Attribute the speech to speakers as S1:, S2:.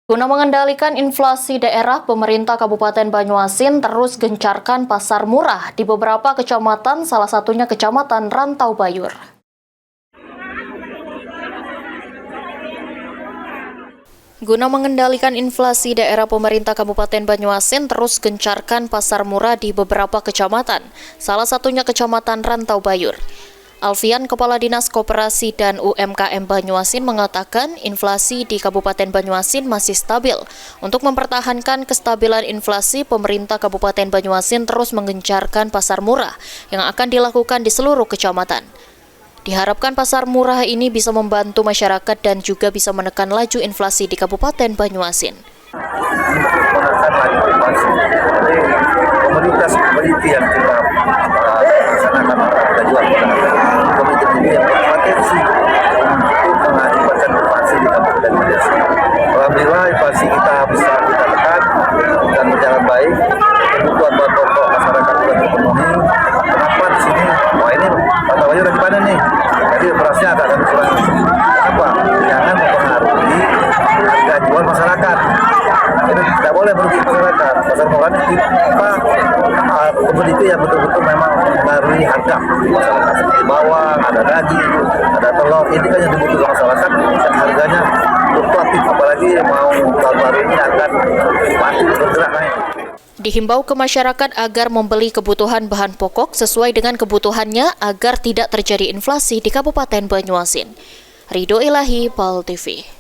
S1: Guna mengendalikan inflasi daerah, pemerintah Kabupaten Banyuasin terus gencarkan pasar murah di beberapa kecamatan, salah satunya Kecamatan Rantau Bayur. Guna mengendalikan inflasi daerah, pemerintah Kabupaten Banyuasin terus gencarkan pasar murah di beberapa kecamatan, salah satunya Kecamatan Rantau Bayur. Alfian, Kepala Dinas Koperasi dan UMKM Banyuasin mengatakan inflasi di Kabupaten Banyuasin masih stabil. Untuk mempertahankan kestabilan inflasi, pemerintah Kabupaten Banyuasin terus menggencarkan pasar murah yang akan dilakukan di seluruh kecamatan. Diharapkan pasar murah ini bisa membantu masyarakat dan juga bisa menekan laju inflasi di Kabupaten Banyuasin.
S2: Komoditas yang kita laksanakan dan juga komoditas ini yang berpotensi untuk mengakibatkan inflasi di Kabupaten Banyuasin. Alhamdulillah inflasi kita bisa kita tekan dan berjalan baik. Kebutuhan bahan pokok masyarakat juga terpenuhi. Kenapa di sini? Wah, ini Rantau Bayur lagi panen nih. Jadi berasnya agak kami kurangi. Kenapa? Jangan mempengaruhi harga jual masyarakat. Jadi tidak boleh merugi masyarakat. Pasar murah ini komoditi yang betul-betul memang mempengaruhi harga masyarakat. Seperti bawang, ada daging, ada telur. Ini kan yang dibutuhkan masyarakat dan harganya fluktuatif. Apalagi mau tahun baru ini akan pasti bergerak naik.
S1: Dihimbau ke masyarakat agar membeli kebutuhan bahan pokok sesuai dengan kebutuhannya agar tidak terjadi inflasi di Kabupaten Banyuasin. Ridho Ilahi, PAL TV.